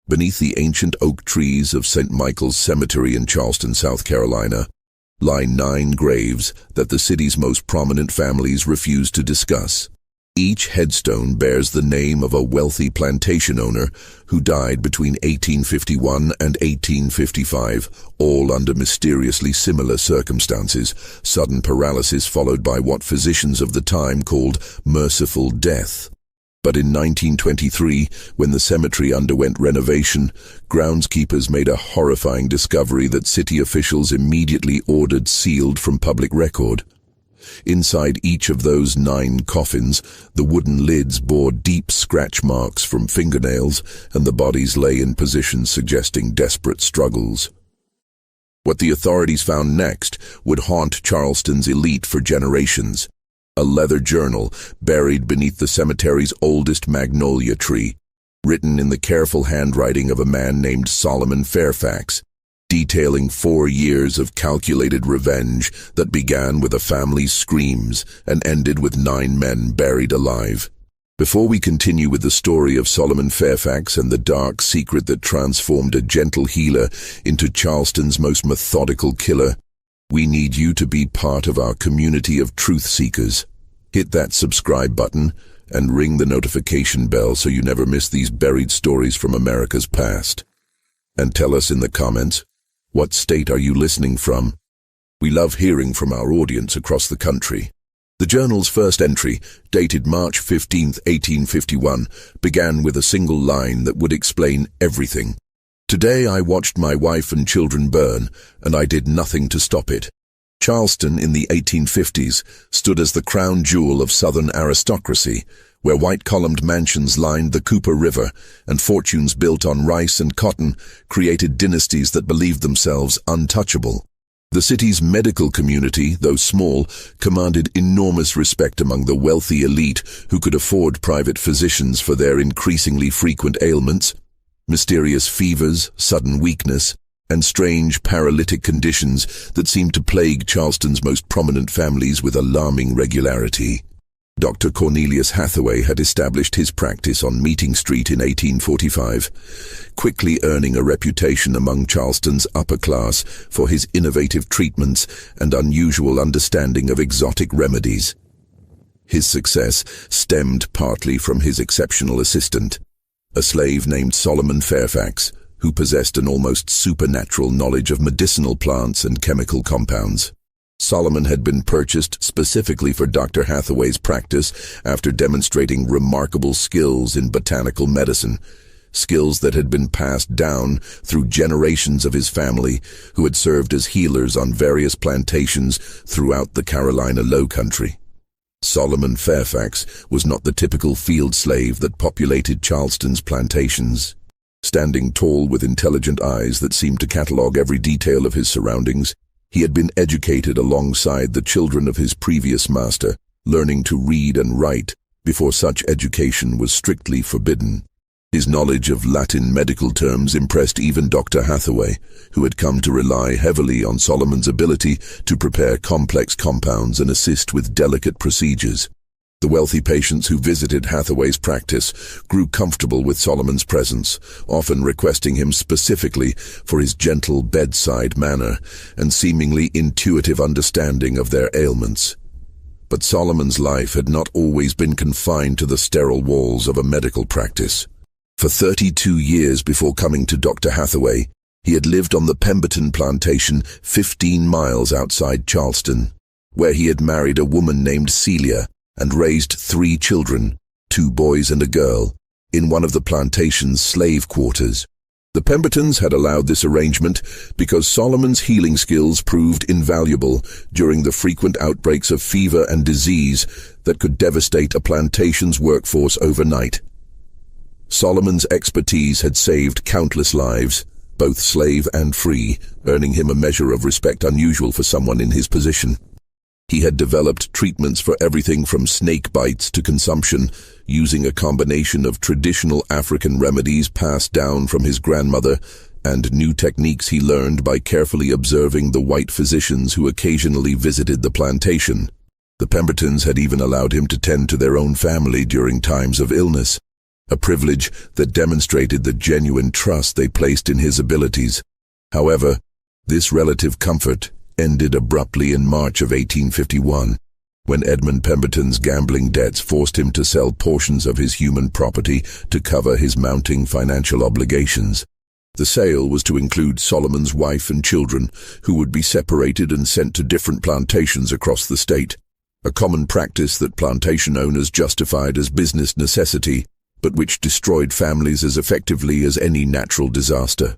Beneath the ancient oak trees of St. Michael's Cemetery in Charleston, South Carolina, lie 9 graves that the city's most prominent families refuse to discuss. Each headstone bears the name of a wealthy plantation owner who died between 1851 and 1855, all under mysteriously similar circumstances, sudden paralysis followed by what physicians of the time called merciful death. But in 1923, when the cemetery underwent renovation, groundskeepers made a horrifying discovery that city officials immediately ordered sealed from public record. Inside each of those 9 coffins, the wooden lids bore deep scratch marks from fingernails, and the bodies lay in positions suggesting desperate struggles. What the authorities found next would haunt Charleston's elite for generations. A leather journal buried beneath the cemetery's oldest magnolia tree, written in the careful handwriting of a man named Solomon Fairfax, detailing 4 years of calculated revenge that began with a family's screams and ended with 9 men buried alive. Before we continue with the story of Solomon Fairfax and the dark secret that transformed a gentle healer into Charleston's most methodical killer, we need you to be part of our community of truth seekers. Hit that subscribe button and ring the notification bell so you never miss these buried stories from America's past. And tell us in the comments, what state are you listening from? We love hearing from our audience across the country. The journal's first entry, dated March 15, 1851, began with a single line that would explain everything. Today I watched my wife and children burn, and I did nothing to stop it. Charleston in the 1850s stood as the crown jewel of Southern aristocracy, where white-columned mansions lined the Cooper River, and fortunes built on rice and cotton created dynasties that believed themselves untouchable. The city's medical community, though small, commanded enormous respect among the wealthy elite who could afford private physicians for their increasingly frequent ailments, mysterious fevers, sudden weakness, and strange paralytic conditions that seemed to plague Charleston's most prominent families with alarming regularity. Dr. Cornelius Hathaway had established his practice on Meeting Street in 1845, quickly earning a reputation among Charleston's upper class for his innovative treatments and unusual understanding of exotic remedies. His success stemmed partly from his exceptional assistant, a slave named Solomon Fairfax, who possessed an almost supernatural knowledge of medicinal plants and chemical compounds. Solomon had been purchased specifically for Dr. Hathaway's practice after demonstrating remarkable skills in botanical medicine, skills that had been passed down through generations of his family, who had served as healers on various plantations throughout the Carolina Lowcountry. Solomon Fairfax was not the typical field slave that populated Charleston's plantations. Standing tall with intelligent eyes that seemed to catalog every detail of his surroundings, he had been educated alongside the children of his previous master, learning to read and write before such education was strictly forbidden. His knowledge of Latin medical terms impressed even Dr. Hathaway, who had come to rely heavily on Solomon's ability to prepare complex compounds and assist with delicate procedures. The wealthy patients who visited Hathaway's practice grew comfortable with Solomon's presence, often requesting him specifically for his gentle bedside manner and seemingly intuitive understanding of their ailments. But Solomon's life had not always been confined to the sterile walls of a medical practice. For 32 years before coming to Dr. Hathaway, he had lived on the Pemberton plantation 15 miles outside Charleston, where he had married a woman named Celia and raised 3 children, 2 boys and a girl, in one of the plantation's slave quarters. The Pembertons had allowed this arrangement because Solomon's healing skills proved invaluable during the frequent outbreaks of fever and disease that could devastate a plantation's workforce overnight. Solomon's expertise had saved countless lives, both slave and free, earning him a measure of respect unusual for someone in his position. He had developed treatments for everything from snake bites to consumption, using a combination of traditional African remedies passed down from his grandmother and new techniques he learned by carefully observing the white physicians who occasionally visited the plantation. The Pembertons had even allowed him to tend to their own family during times of illness, a privilege that demonstrated the genuine trust they placed in his abilities. However, this relative comfort ended abruptly in March of 1851, when Edmund Pemberton's gambling debts forced him to sell portions of his human property to cover his mounting financial obligations. The sale was to include Solomon's wife and children, who would be separated and sent to different plantations across the state, a common practice that plantation owners justified as business necessity, but which destroyed families as effectively as any natural disaster.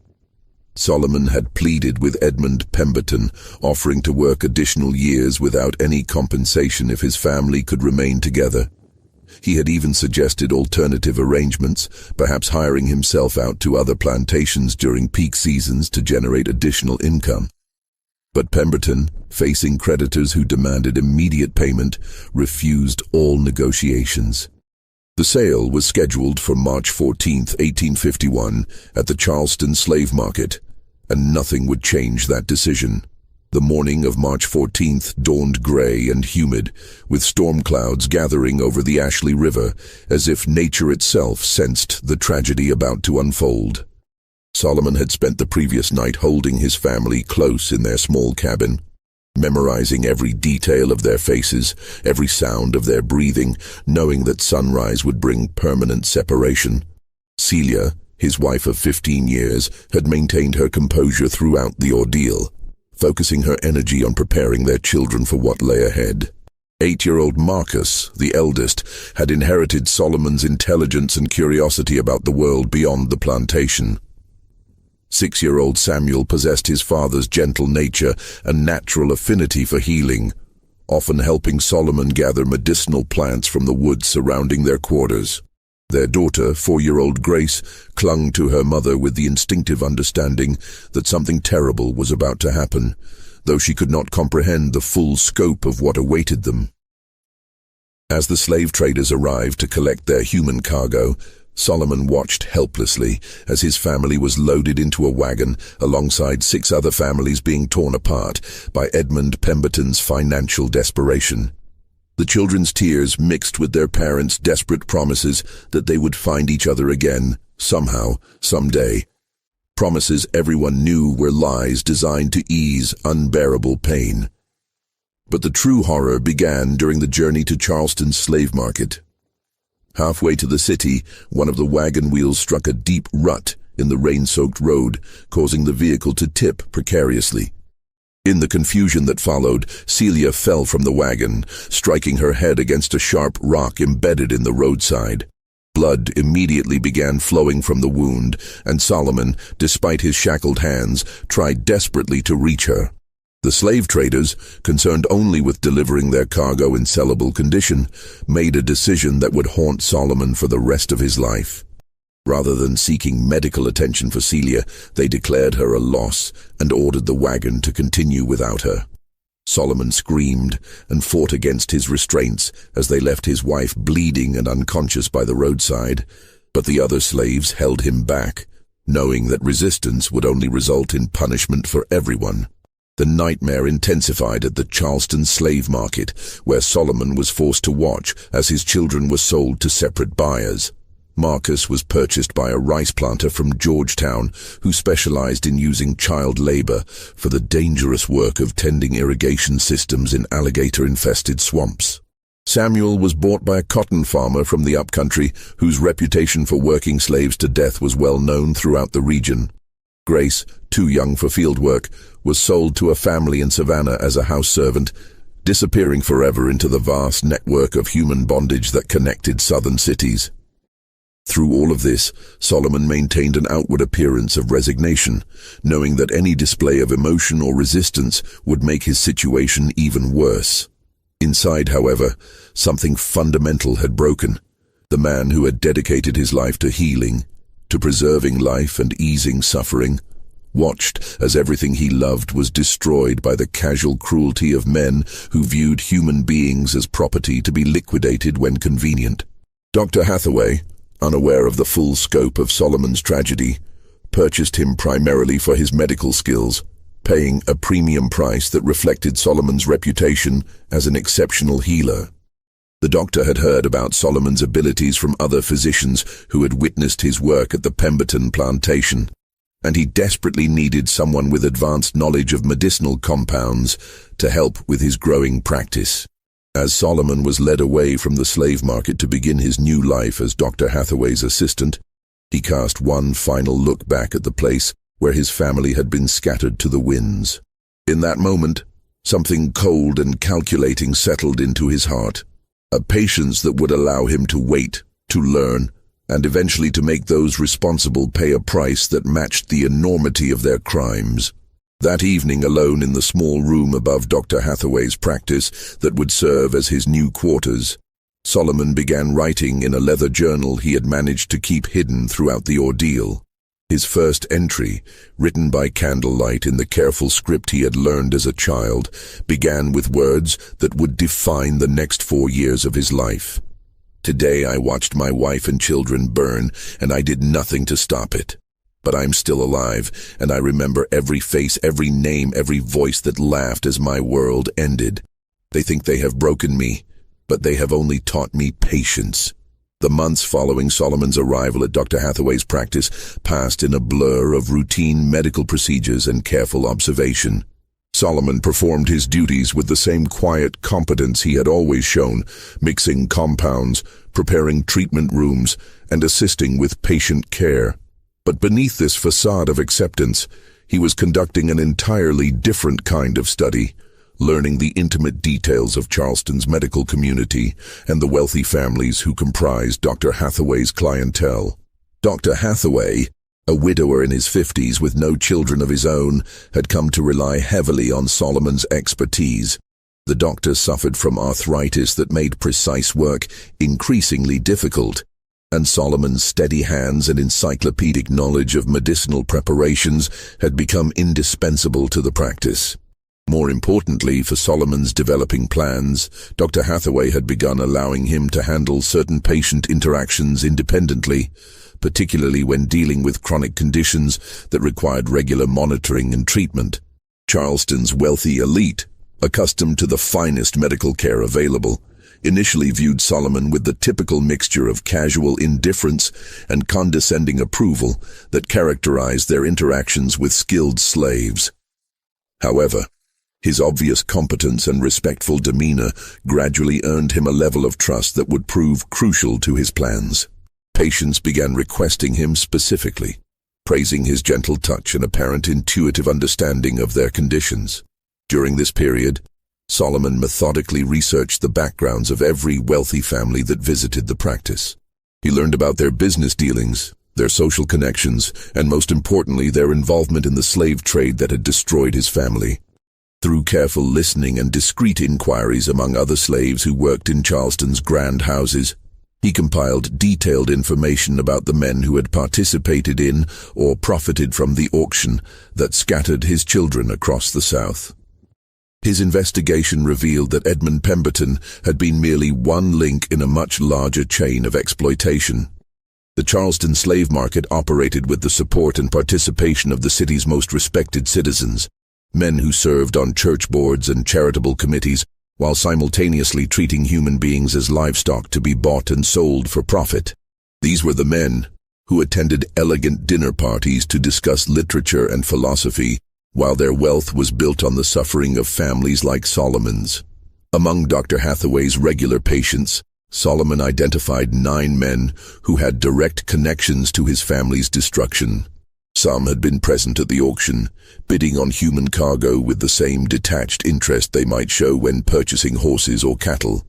Solomon had pleaded with Edmund Pemberton, offering to work additional years without any compensation if his family could remain together. He had even suggested alternative arrangements, perhaps hiring himself out to other plantations during peak seasons to generate additional income. But Pemberton, facing creditors who demanded immediate payment, refused all negotiations. The sale was scheduled for March 14, 1851, at the Charleston slave market, and nothing would change that decision. The morning of March 14th dawned gray and humid, with storm clouds gathering over the Ashley River, as if nature itself sensed the tragedy about to unfold. Solomon had spent the previous night holding his family close in their small cabin, memorizing every detail of their faces, every sound of their breathing, knowing that sunrise would bring permanent separation. Celia, his wife of 15 years, had maintained her composure throughout the ordeal, focusing her energy on preparing their children for what lay ahead. 8-year-old Marcus, the eldest, had inherited Solomon's intelligence and curiosity about the world beyond the plantation. 6-year-old Samuel possessed his father's gentle nature and natural affinity for healing, often helping Solomon gather medicinal plants from the woods surrounding their quarters. Their daughter, 4-year-old Grace, clung to her mother with the instinctive understanding that something terrible was about to happen, though she could not comprehend the full scope of what awaited them. As the slave traders arrived to collect their human cargo, Solomon watched helplessly as his family was loaded into a wagon alongside 6 other families being torn apart by Edmund Pemberton's financial desperation. The children's tears mixed with their parents' desperate promises that they would find each other again, somehow, someday. Promises everyone knew were lies designed to ease unbearable pain. But the true horror began during the journey to Charleston's slave market. Halfway to the city, one of the wagon wheels struck a deep rut in the rain-soaked road, causing the vehicle to tip precariously. In the confusion that followed, Celia fell from the wagon, striking her head against a sharp rock embedded in the roadside. Blood immediately began flowing from the wound, and Solomon, despite his shackled hands, tried desperately to reach her. The slave traders, concerned only with delivering their cargo in sellable condition, made a decision that would haunt Solomon for the rest of his life. Rather than seeking medical attention for Celia, they declared her a loss and ordered the wagon to continue without her. Solomon screamed and fought against his restraints as they left his wife bleeding and unconscious by the roadside, but the other slaves held him back, knowing that resistance would only result in punishment for everyone. The nightmare intensified at the Charleston slave market, where Solomon was forced to watch as his children were sold to separate buyers. Marcus was purchased by a rice planter from Georgetown who specialized in using child labor for the dangerous work of tending irrigation systems in alligator-infested swamps. Samuel was bought by a cotton farmer from the upcountry whose reputation for working slaves to death was well known throughout the region. Grace, too young for field work, was sold to a family in Savannah as a house servant, disappearing forever into the vast network of human bondage that connected southern cities. Through all of this, Solomon maintained an outward appearance of resignation, knowing that any display of emotion or resistance would make his situation even worse. Inside, however, something fundamental had broken. The man who had dedicated his life to healing, to preserving life and easing suffering, watched as everything he loved was destroyed by the casual cruelty of men who viewed human beings as property to be liquidated when convenient. Dr. Hathaway, unaware of the full scope of Solomon's tragedy, purchased him primarily for his medical skills, paying a premium price that reflected Solomon's reputation as an exceptional healer. The doctor had heard about Solomon's abilities from other physicians who had witnessed his work at the Pemberton plantation, and he desperately needed someone with advanced knowledge of medicinal compounds to help with his growing practice. As Solomon was led away from the slave market to begin his new life as Dr. Hathaway's assistant, he cast one final look back at the place where his family had been scattered to the winds. In that moment, something cold and calculating settled into his heart, a patience that would allow him to wait, to learn, and eventually to make those responsible pay a price that matched the enormity of their crimes. That evening, alone in the small room above Dr. Hathaway's practice that would serve as his new quarters, Solomon began writing in a leather journal he had managed to keep hidden throughout the ordeal. His first entry, written by candlelight in the careful script he had learned as a child, began with words that would define the next 4 years of his life. Today I watched my wife and children burn, and I did nothing to stop it. But I'm still alive, and I remember every face, every name, every voice that laughed as my world ended. They think they have broken me, but they have only taught me patience. The months following Solomon's arrival at Dr. Hathaway's practice passed in a blur of routine medical procedures and careful observation. Solomon performed his duties with the same quiet competence he had always shown, mixing compounds, preparing treatment rooms, and assisting with patient care. But beneath this facade of acceptance, he was conducting an entirely different kind of study, learning the intimate details of Charleston's medical community and the wealthy families who comprised Dr. Hathaway's clientele. Dr. Hathaway, a widower in his 50s with no children of his own, had come to rely heavily on Solomon's expertise. The doctor suffered from arthritis that made precise work increasingly difficult, and Solomon's steady hands and encyclopedic knowledge of medicinal preparations had become indispensable to the practice. More importantly for Solomon's developing plans, Dr. Hathaway had begun allowing him to handle certain patient interactions independently, particularly when dealing with chronic conditions that required regular monitoring and treatment. Charleston's wealthy elite, accustomed to the finest medical care available, initially viewed Solomon with the typical mixture of casual indifference and condescending approval that characterized their interactions with skilled slaves. However, his obvious competence and respectful demeanor gradually earned him a level of trust that would prove crucial to his plans. Patients began requesting him specifically, praising his gentle touch and apparent intuitive understanding of their conditions. During this period, Solomon methodically researched the backgrounds of every wealthy family that visited the practice. He learned about their business dealings, their social connections, and most importantly, their involvement in the slave trade that had destroyed his family. Through careful listening and discreet inquiries among other slaves who worked in Charleston's grand houses, he compiled detailed information about the men who had participated in or profited from the auction that scattered his children across the South. His investigation revealed that Edmund Pemberton had been merely one link in a much larger chain of exploitation. The Charleston slave market operated with the support and participation of the city's most respected citizens, men who served on church boards and charitable committees, while simultaneously treating human beings as livestock to be bought and sold for profit. These were the men who attended elegant dinner parties to discuss literature and philosophy, while their wealth was built on the suffering of families like Solomon's. Among Dr. Hathaway's regular patients, Solomon identified 9 men who had direct connections to his family's destruction. Some had been present at the auction, bidding on human cargo with the same detached interest they might show when purchasing horses or cattle.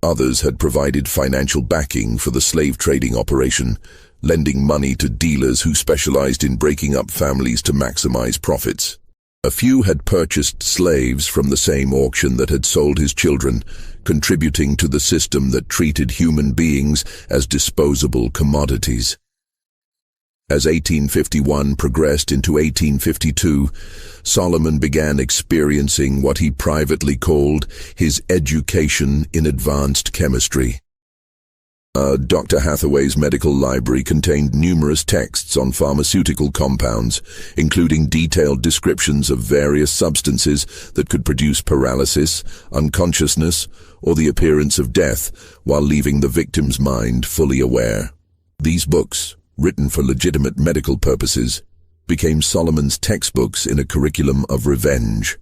Others had provided financial backing for the slave trading operation, lending money to dealers who specialized in breaking up families to maximize profits. A few had purchased slaves from the same auction that had sold his children, contributing to the system that treated human beings as disposable commodities. As 1851 progressed into 1852, Solomon began experiencing what he privately called his education in advanced chemistry. Dr. Hathaway's medical library contained numerous texts on pharmaceutical compounds, including detailed descriptions of various substances that could produce paralysis, unconsciousness, or the appearance of death, while leaving the victim's mind fully aware. These books, written for legitimate medical purposes, became Solomon's textbooks in a curriculum of revenge.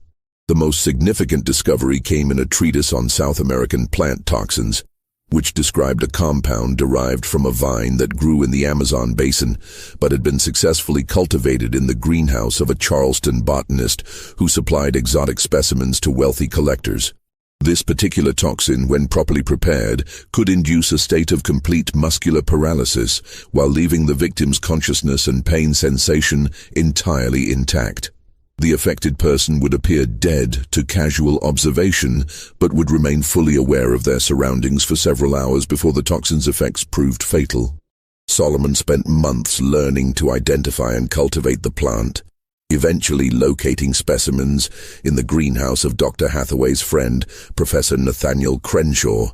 The most significant discovery came in a treatise on South American plant toxins, which described a compound derived from a vine that grew in the Amazon basin, but had been successfully cultivated in the greenhouse of a Charleston botanist who supplied exotic specimens to wealthy collectors. This particular toxin, when properly prepared, could induce a state of complete muscular paralysis while leaving the victim's consciousness and pain sensation entirely intact. The affected person would appear dead to casual observation, but would remain fully aware of their surroundings for several hours before the toxin's effects proved fatal. Solomon spent months learning to identify and cultivate the plant, eventually locating specimens in the greenhouse of Dr. Hathaway's friend, Professor Nathaniel Crenshaw,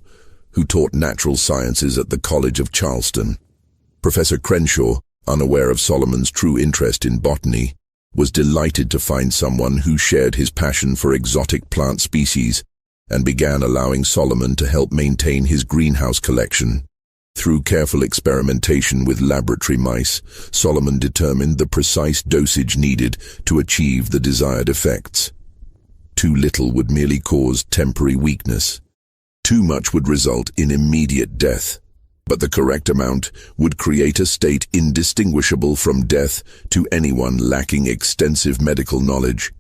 who taught natural sciences at the College of Charleston. Professor Crenshaw, unaware of Solomon's true interest in botany, was delighted to find someone who shared his passion for exotic plant species and began allowing Solomon to help maintain his greenhouse collection. Through careful experimentation with laboratory mice, Solomon determined the precise dosage needed to achieve the desired effects. Too little would merely cause temporary weakness. Too much would result in immediate death. But the correct amount would create a state indistinguishable from death to anyone lacking extensive medical knowledge,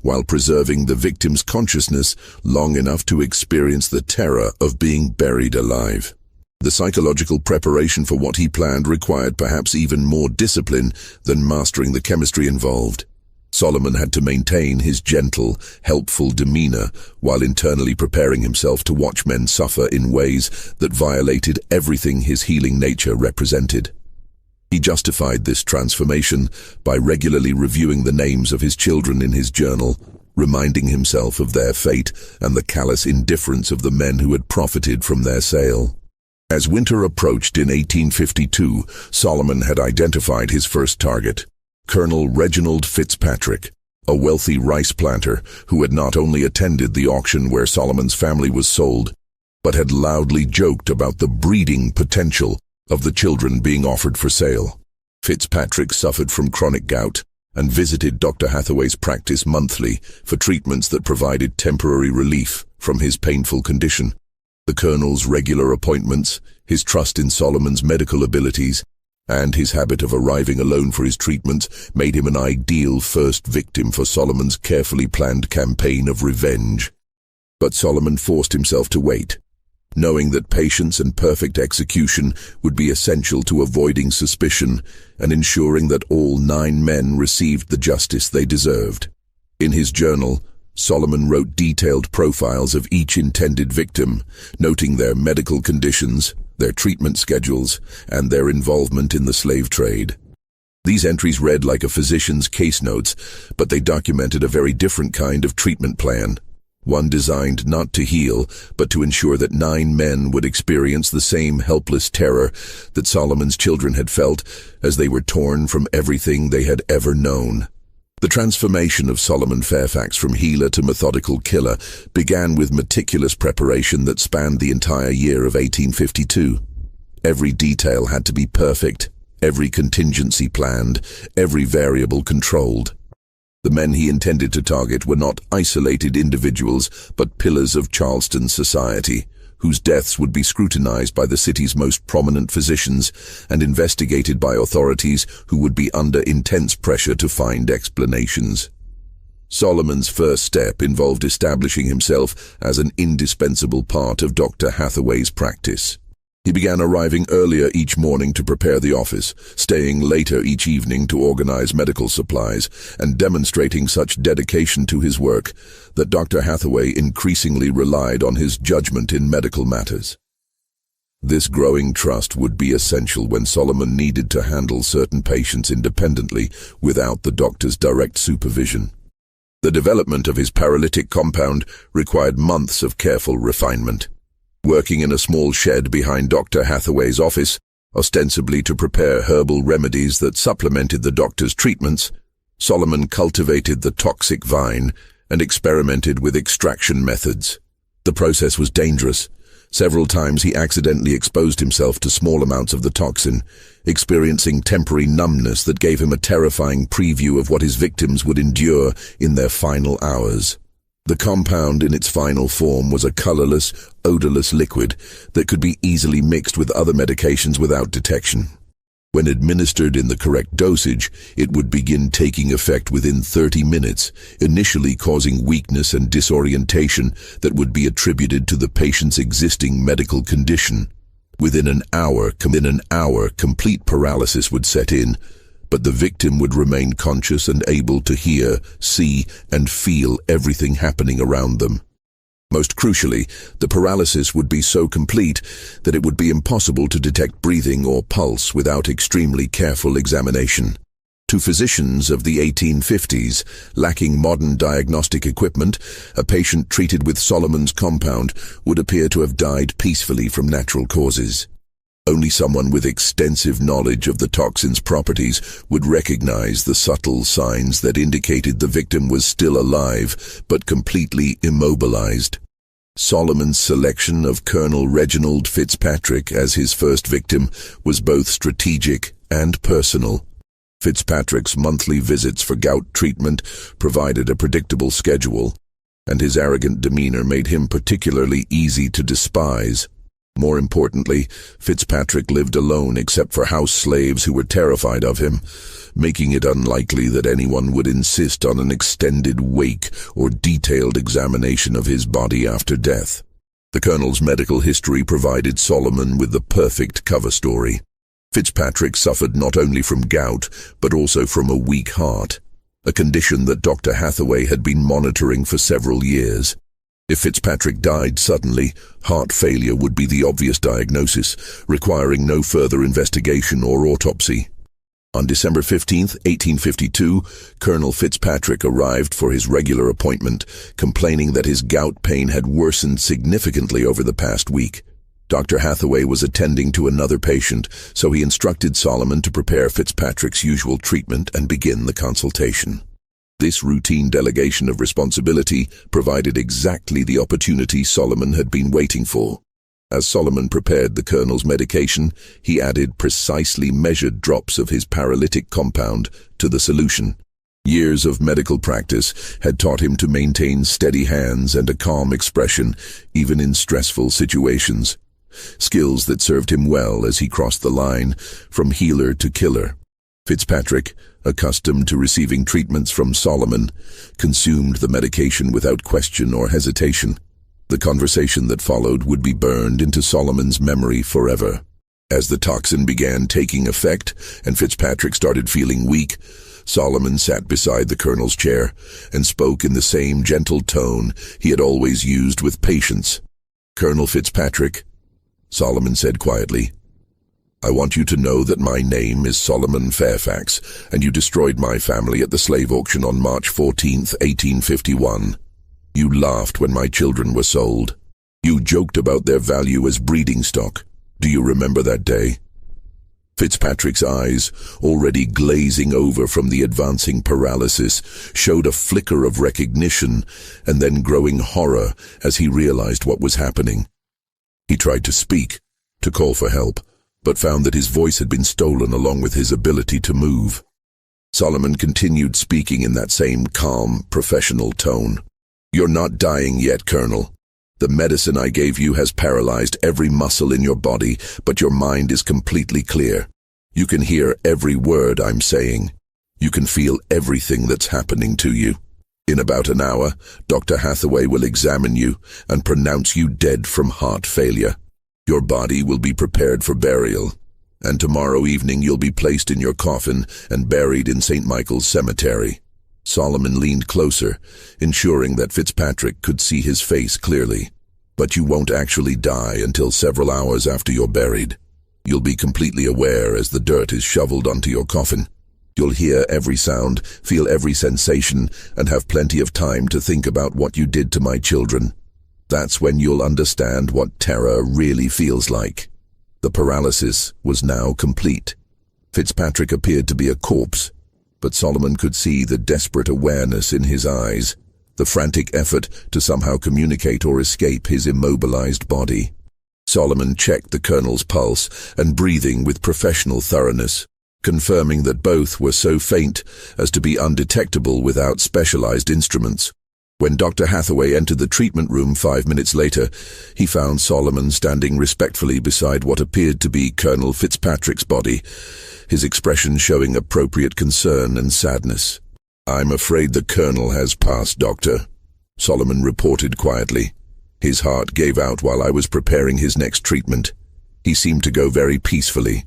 while preserving the victim's consciousness long enough to experience the terror of being buried alive. The psychological preparation for what he planned required perhaps even more discipline than mastering the chemistry involved. Solomon had to maintain his gentle, helpful demeanor while internally preparing himself to watch men suffer in ways that violated everything his healing nature represented. He justified this transformation by regularly reviewing the names of his children in his journal, reminding himself of their fate and the callous indifference of the men who had profited from their sale. As winter approached in 1852, Solomon had identified his first target, Colonel Reginald Fitzpatrick, a wealthy rice planter who had not only attended the auction where Solomon's family was sold, but had loudly joked about the breeding potential of the children being offered for sale. Fitzpatrick suffered from chronic gout and visited Dr. Hathaway's practice monthly for treatments that provided temporary relief from his painful condition. The Colonel's regular appointments, his trust in Solomon's medical abilities, and his habit of arriving alone for his treatments made him an ideal first victim for Solomon's carefully planned campaign of revenge. But Solomon forced himself to wait, knowing that patience and perfect execution would be essential to avoiding suspicion and ensuring that all 9 men received the justice they deserved. In his journal, Solomon wrote detailed profiles of each intended victim, noting their medical conditions, their treatment schedules, and their involvement in the slave trade. These entries read like a physician's case notes, but they documented a very different kind of treatment plan, one designed not to heal, but to ensure that 9 men would experience the same helpless terror that Solomon's children had felt as they were torn from everything they had ever known. The transformation of Solomon Fairfax from healer to methodical killer began with meticulous preparation that spanned the entire year of 1852. Every detail had to be perfect, every contingency planned, every variable controlled. The men he intended to target were not isolated individuals, but pillars of Charleston society, whose deaths would be scrutinized by the city's most prominent physicians and investigated by authorities who would be under intense pressure to find explanations. Solomon's first step involved establishing himself as an indispensable part of Dr. Hathaway's practice. He began arriving earlier each morning to prepare the office, staying later each evening to organize medical supplies, and demonstrating such dedication to his work that Dr. Hathaway increasingly relied on his judgment in medical matters. This growing trust would be essential when Solomon needed to handle certain patients independently without the doctor's direct supervision. The development of his paralytic compound required months of careful refinement. Working in a small shed behind Dr. Hathaway's office, ostensibly to prepare herbal remedies that supplemented the doctor's treatments, Solomon cultivated the toxic vine and experimented with extraction methods. The process was dangerous. Several times he accidentally exposed himself to small amounts of the toxin, experiencing temporary numbness that gave him a terrifying preview of what his victims would endure in their final hours. The compound in its final form was a colorless, odorless liquid that could be easily mixed with other medications without detection. When administered in the correct dosage, it would begin taking effect within 30 minutes, initially causing weakness and disorientation that would be attributed to the patient's existing medical condition. Within an hour, complete paralysis would set in, but the victim would remain conscious and able to hear, see, and feel everything happening around them. Most crucially, the paralysis would be so complete that it would be impossible to detect breathing or pulse without extremely careful examination. To physicians of the 1850s, lacking modern diagnostic equipment, a patient treated with Solomon's compound would appear to have died peacefully from natural causes. Only someone with extensive knowledge of the toxin's properties would recognize the subtle signs that indicated the victim was still alive but completely immobilized. Solomon's selection of Colonel Reginald Fitzpatrick as his first victim was both strategic and personal. Fitzpatrick's monthly visits for gout treatment provided a predictable schedule, and his arrogant demeanor made him particularly easy to despise. More importantly, Fitzpatrick lived alone except for house slaves who were terrified of him, making it unlikely that anyone would insist on an extended wake or detailed examination of his body after death. The Colonel's medical history provided Solomon with the perfect cover story. Fitzpatrick suffered not only from gout, but also from a weak heart, a condition that Dr. Hathaway had been monitoring for several years. If Fitzpatrick died suddenly, heart failure would be the obvious diagnosis, requiring no further investigation or autopsy. On December 15, 1852, Colonel Fitzpatrick arrived for his regular appointment, complaining that his gout pain had worsened significantly over the past week. Dr. Hathaway was attending to another patient, so he instructed Solomon to prepare Fitzpatrick's usual treatment and begin the consultation. This routine delegation of responsibility provided exactly the opportunity Solomon had been waiting for. As Solomon prepared the Colonel's medication, he added precisely measured drops of his paralytic compound to the solution. Years of medical practice had taught him to maintain steady hands and a calm expression, even in stressful situations. Skills that served him well as he crossed the line from healer to killer. Fitzpatrick, accustomed to receiving treatments from Solomon, consumed the medication without question or hesitation. The conversation that followed would be burned into Solomon's memory forever. As the toxin began taking effect and Fitzpatrick started feeling weak, Solomon sat beside the Colonel's chair and spoke in the same gentle tone he had always used with patience. "Colonel Fitzpatrick," Solomon said quietly, "I want you to know that my name is Solomon Fairfax, and you destroyed my family at the slave auction on March 14, 1851. You laughed when my children were sold. You joked about their value as breeding stock. Do you remember that day?" Fitzpatrick's eyes, already glazing over from the advancing paralysis, showed a flicker of recognition and then growing horror as he realized what was happening. He tried to speak, to call for help, but found that his voice had been stolen along with his ability to move. Solomon continued speaking in that same calm, professional tone. "You're not dying yet, Colonel. The medicine I gave you has paralyzed every muscle in your body, but your mind is completely clear. You can hear every word I'm saying. You can feel everything that's happening to you. In about an hour, Dr. Hathaway will examine you and pronounce you dead from heart failure. Your body will be prepared for burial, and tomorrow evening you'll be placed in your coffin and buried in St. Michael's Cemetery." Solomon leaned closer, ensuring that Fitzpatrick could see his face clearly. "But you won't actually die until several hours after you're buried. You'll be completely aware as the dirt is shoveled onto your coffin. You'll hear every sound, feel every sensation, and have plenty of time to think about what you did to my children. That's when you'll understand what terror really feels like. The paralysis was now complete. Fitzpatrick appeared to be a corpse, but Solomon could see the desperate awareness in his eyes, the frantic effort to somehow communicate or escape his immobilized body. Solomon checked the colonel's pulse and breathing with professional thoroughness, confirming that both were so faint as to be undetectable without specialized instruments. When Dr. Hathaway entered the treatment room 5 minutes later, he found Solomon standing respectfully beside what appeared to be Colonel Fitzpatrick's body, his expression showing appropriate concern and sadness. "I'm afraid the colonel has passed, Doctor," Solomon reported quietly. His heart gave out while I was preparing his next treatment. He seemed to go very peacefully.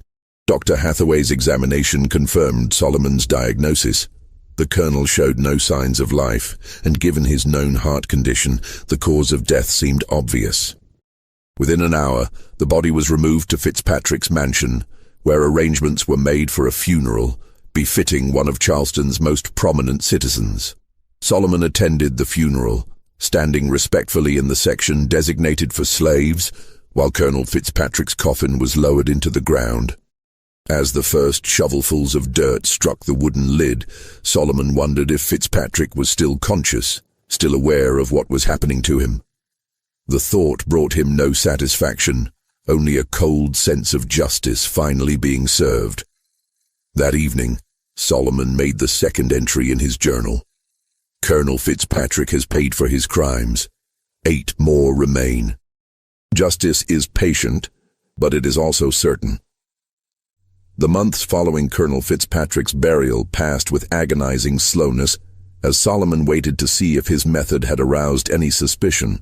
Dr. Hathaway's examination confirmed Solomon's diagnosis. The colonel showed no signs of life, and given his known heart condition, the cause of death seemed obvious. Within an hour, the body was removed to Fitzpatrick's mansion, where arrangements were made for a funeral, befitting one of Charleston's most prominent citizens. Solomon attended the funeral, standing respectfully in the section designated for slaves, while Colonel Fitzpatrick's coffin was lowered into the ground. As the first shovelfuls of dirt struck the wooden lid, Solomon wondered if Fitzpatrick was still conscious, still aware of what was happening to him. The thought brought him no satisfaction, only a cold sense of justice finally being served. That evening, Solomon made the second entry in his journal. "Colonel Fitzpatrick has paid for his crimes. 8 more remain. Justice is patient, but it is also certain." The months following Colonel Fitzpatrick's burial passed with agonizing slowness, as Solomon waited to see if his method had aroused any suspicion.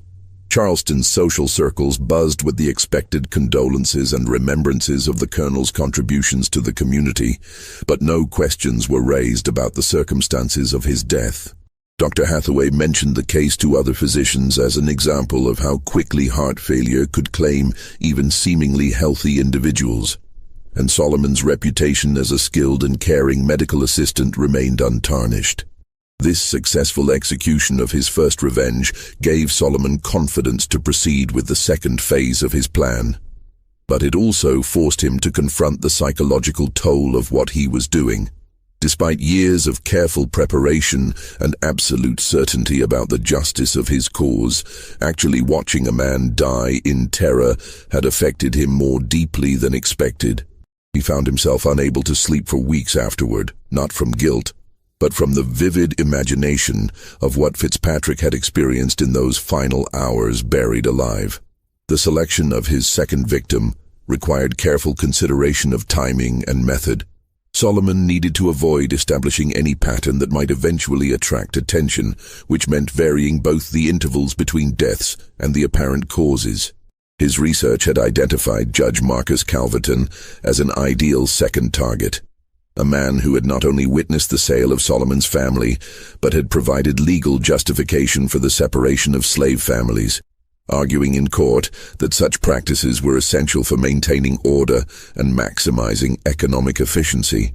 Charleston's social circles buzzed with the expected condolences and remembrances of the colonel's contributions to the community, but no questions were raised about the circumstances of his death. Dr. Hathaway mentioned the case to other physicians as an example of how quickly heart failure could claim even seemingly healthy individuals, and Solomon's reputation as a skilled and caring medical assistant remained untarnished. This successful execution of his first revenge gave Solomon confidence to proceed with the second phase of his plan. But it also forced him to confront the psychological toll of what he was doing. Despite years of careful preparation and absolute certainty about the justice of his cause, actually watching a man die in terror had affected him more deeply than expected. He found himself unable to sleep for weeks afterward, not from guilt, but from the vivid imagination of what Fitzpatrick had experienced in those final hours buried alive. The selection of his second victim required careful consideration of timing and method. Solomon needed to avoid establishing any pattern that might eventually attract attention, which meant varying both the intervals between deaths and the apparent causes. His research had identified Judge Marcus Calverton as an ideal second target, a man who had not only witnessed the sale of Solomon's family, but had provided legal justification for the separation of slave families, arguing in court that such practices were essential for maintaining order and maximizing economic efficiency.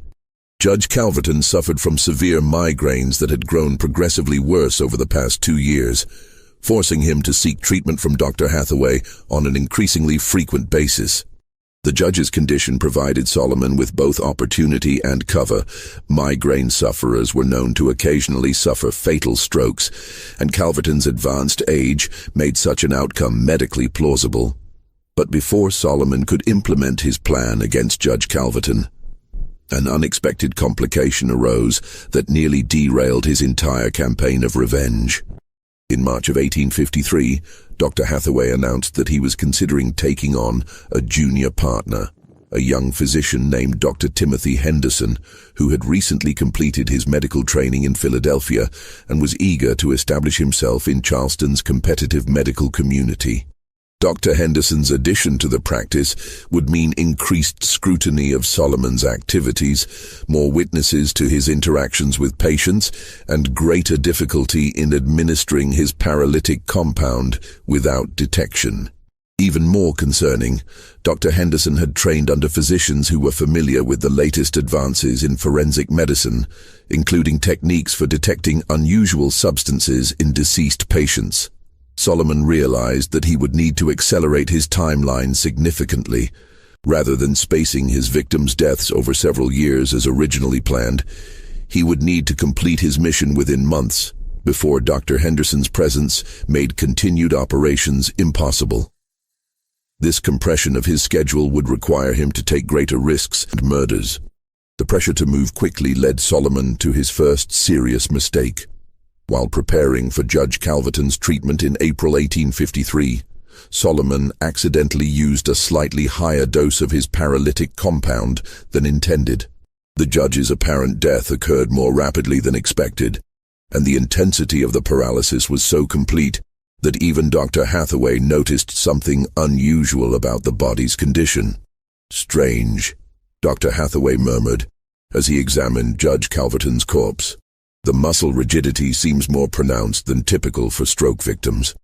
Judge Calverton suffered from severe migraines that had grown progressively worse over the past 2 years, forcing him to seek treatment from Dr. Hathaway on an increasingly frequent basis. The judge's condition provided Solomon with both opportunity and cover. Migraine sufferers were known to occasionally suffer fatal strokes, and Calverton's advanced age made such an outcome medically plausible. But before Solomon could implement his plan against Judge Calverton, an unexpected complication arose that nearly derailed his entire campaign of revenge. In March of 1853, Dr. Hathaway announced that he was considering taking on a junior partner, a young physician named Dr. Timothy Henderson, who had recently completed his medical training in Philadelphia and was eager to establish himself in Charleston's competitive medical community. Dr. Henderson's addition to the practice would mean increased scrutiny of Solomon's activities, more witnesses to his interactions with patients, and greater difficulty in administering his paralytic compound without detection. Even more concerning, Dr. Henderson had trained under physicians who were familiar with the latest advances in forensic medicine, including techniques for detecting unusual substances in deceased patients. Solomon realized that he would need to accelerate his timeline significantly. Rather than spacing his victims' deaths over several years as originally planned, he would need to complete his mission within months, before Dr. Henderson's presence made continued operations impossible. This compression of his schedule would require him to take greater risks and murders. The pressure to move quickly led Solomon to his first serious mistake. While preparing for Judge Calverton's treatment in April 1853, Solomon accidentally used a slightly higher dose of his paralytic compound than intended. The judge's apparent death occurred more rapidly than expected, and the intensity of the paralysis was so complete that even Dr. Hathaway noticed something unusual about the body's condition. "Strange," Dr. Hathaway murmured as he examined Judge Calverton's corpse. "The muscle rigidity seems more pronounced than typical for stroke victims.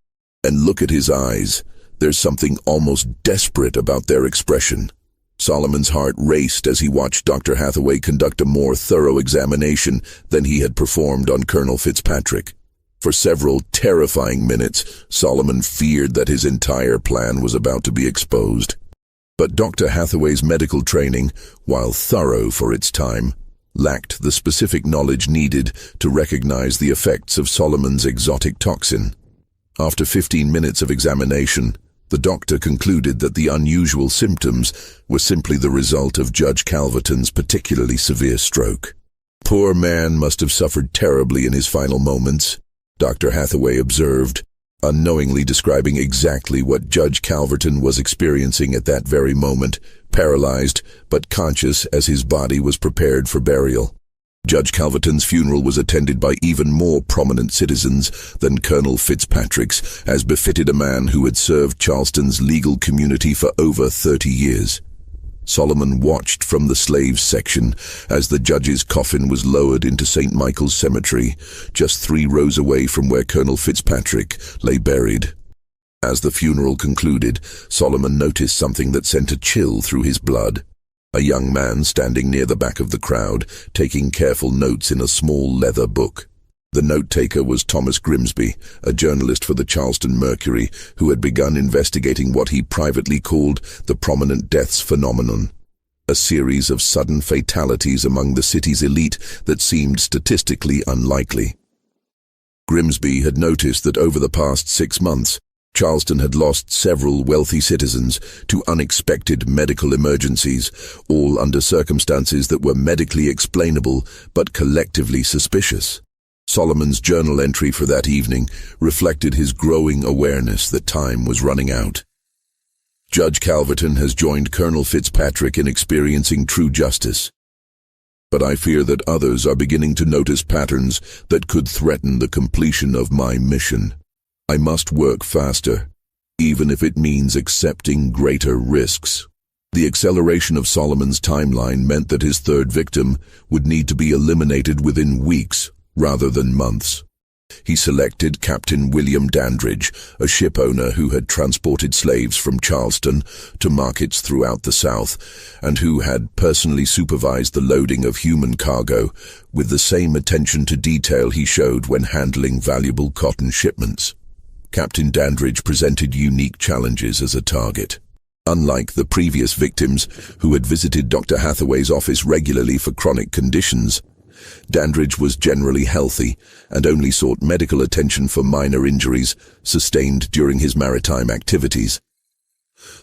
And look at his eyes. There's something almost desperate about their expression." Solomon's heart raced as he watched Dr. Hathaway conduct a more thorough examination than he had performed on Colonel Fitzpatrick. For several terrifying minutes, Solomon feared that his entire plan was about to be exposed. But Dr. Hathaway's medical training, while thorough for its time, lacked the specific knowledge needed to recognize the effects of Solomon's exotic toxin. After 15 minutes of examination, the doctor concluded that the unusual symptoms were simply the result of Judge Calverton's particularly severe stroke. "Poor man must have suffered terribly in his final moments," Dr. Hathaway observed, unknowingly describing exactly what Judge Calverton was experiencing at that very moment, paralyzed but conscious as his body was prepared for burial. Judge Calverton's funeral was attended by even more prominent citizens than Colonel Fitzpatrick's, as befitted a man who had served Charleston's legal community for over 30 years. Solomon watched from the slaves section as the judge's coffin was lowered into St. Michael's Cemetery, just 3 rows away from where Colonel Fitzpatrick lay buried. As the funeral concluded, Solomon noticed something that sent a chill through his blood. A young man standing near the back of the crowd, taking careful notes in a small leather book. The note-taker was Thomas Grimsby, a journalist for the Charleston Mercury, who had begun investigating what he privately called the prominent deaths phenomenon, a series of sudden fatalities among the city's elite that seemed statistically unlikely. Grimsby had noticed that over the past 6 months, Charleston had lost several wealthy citizens to unexpected medical emergencies, all under circumstances that were medically explainable but collectively suspicious. Solomon's journal entry for that evening reflected his growing awareness that time was running out. "Judge Calverton has joined Colonel Fitzpatrick in experiencing true justice. But I fear that others are beginning to notice patterns that could threaten the completion of my mission. I must work faster, even if it means accepting greater risks." The acceleration of Solomon's timeline meant that his third victim would need to be eliminated within weeks rather than months. He selected Captain William Dandridge, a ship owner who had transported slaves from Charleston to markets throughout the South, and who had personally supervised the loading of human cargo with the same attention to detail he showed when handling valuable cotton shipments. Captain Dandridge presented unique challenges as a target. Unlike the previous victims, who had visited Dr. Hathaway's office regularly for chronic conditions, Dandridge was generally healthy and only sought medical attention for minor injuries sustained during his maritime activities.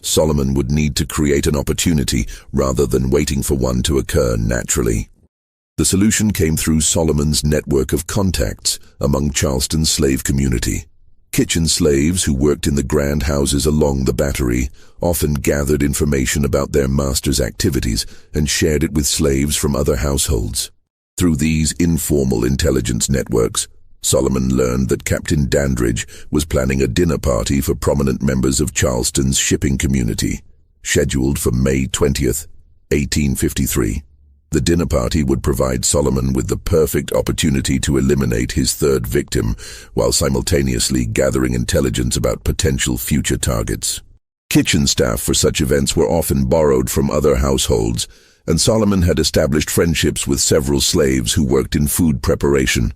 Solomon would need to create an opportunity rather than waiting for one to occur naturally. The solution came through Solomon's network of contacts among Charleston's slave community. Kitchen slaves who worked in the grand houses along the Battery often gathered information about their master's activities and shared it with slaves from other households. Through these informal intelligence networks, Solomon learned that Captain Dandridge was planning a dinner party for prominent members of Charleston's shipping community, scheduled for May 20th, 1853. The dinner party would provide Solomon with the perfect opportunity to eliminate his third victim while simultaneously gathering intelligence about potential future targets. Kitchen staff for such events were often borrowed from other households, and Solomon had established friendships with several slaves who worked in food preparation.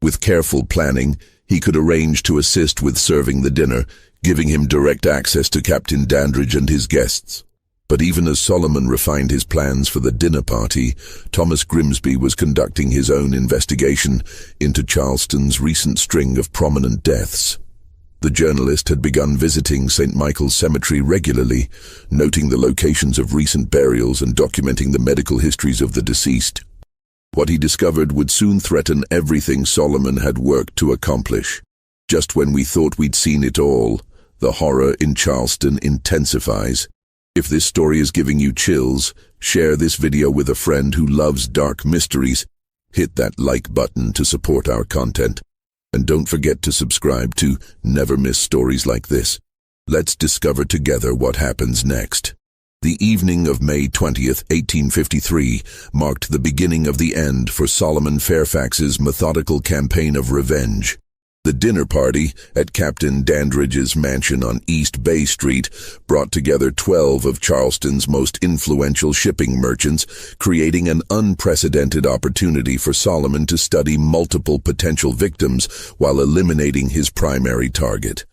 With careful planning, he could arrange to assist with serving the dinner, giving him direct access to Captain Dandridge and his guests. But even as Solomon refined his plans for the dinner party, Thomas Grimsby was conducting his own investigation into Charleston's recent string of prominent deaths. The journalist had begun visiting St. Michael's Cemetery regularly, noting the locations of recent burials and documenting the medical histories of the deceased. What he discovered would soon threaten everything Solomon had worked to accomplish. Just when we thought we'd seen it all, the horror in Charleston intensifies. If this story is giving you chills, share this video with a friend who loves dark mysteries. Hit that like button to support our content. And don't forget to subscribe to never miss stories like this. Let's discover together what happens next. The evening of May 20th, 1853, marked the beginning of the end for Solomon Fairfax's methodical campaign of revenge. The dinner party at Captain Dandridge's mansion on East Bay Street brought together 12 of Charleston's most influential shipping merchants, creating an unprecedented opportunity for Solomon to study multiple potential victims while eliminating his primary target.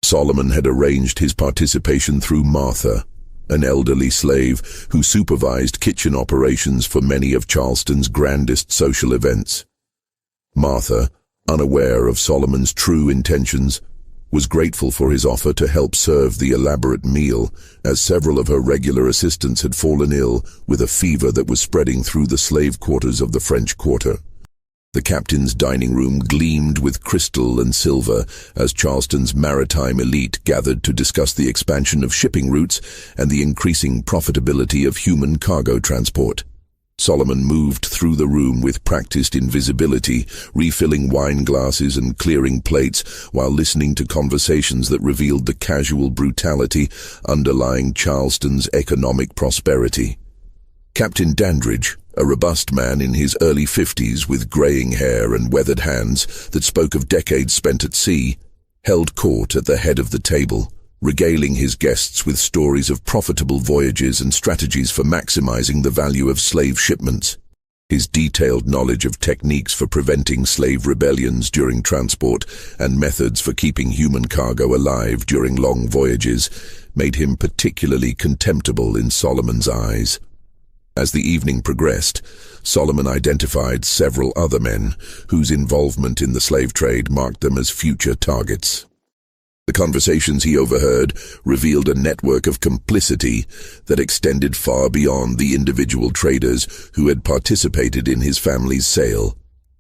Solomon had arranged his participation through Martha, an elderly slave who supervised kitchen operations for many of Charleston's grandest social events. Martha, unaware of Solomon's true intentions, was grateful for his offer to help serve the elaborate meal, as several of her regular assistants had fallen ill with a fever that was spreading through the slave quarters of the French Quarter. The captain's dining room gleamed with crystal and silver as Charleston's maritime elite gathered to discuss the expansion of shipping routes and the increasing profitability of human cargo transport. Solomon moved through the room with practiced invisibility, refilling wine glasses and clearing plates while listening to conversations that revealed the casual brutality underlying Charleston's economic prosperity. Captain Dandridge, a robust man in his early 50s with graying hair and weathered hands that spoke of decades spent at sea, held court at the head of the table, regaling his guests with stories of profitable voyages and strategies for maximizing the value of slave shipments. His detailed knowledge of techniques for preventing slave rebellions during transport and methods for keeping human cargo alive during long voyages made him particularly contemptible in Solomon's eyes. As the evening progressed, Solomon identified several other men whose involvement in the slave trade marked them as future targets. The conversations he overheard revealed a network of complicity that extended far beyond the individual traders who had participated in his family's sale.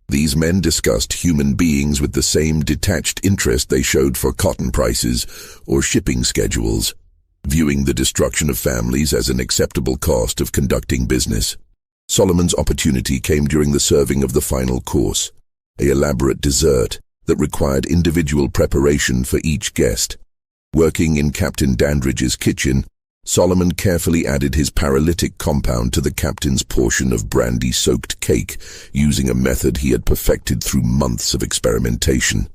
These men discussed human beings with the same detached interest they showed for cotton prices or shipping schedules, viewing the destruction of families as an acceptable cost of conducting business. Solomon's opportunity came during the serving of the final course, an elaborate dessert that required individual preparation for each guest. Working in Captain Dandridge's kitchen, Solomon carefully added his paralytic compound to the captain's portion of brandy-soaked cake, using a method he had perfected through months of experimentation.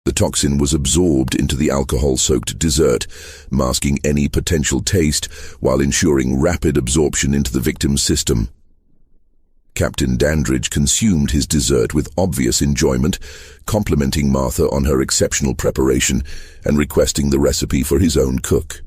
The toxin was absorbed into the alcohol-soaked dessert, masking any potential taste while ensuring rapid absorption into the victim's system. Captain Dandridge consumed his dessert with obvious enjoyment, complimenting Martha on her exceptional preparation and requesting the recipe for his own cook.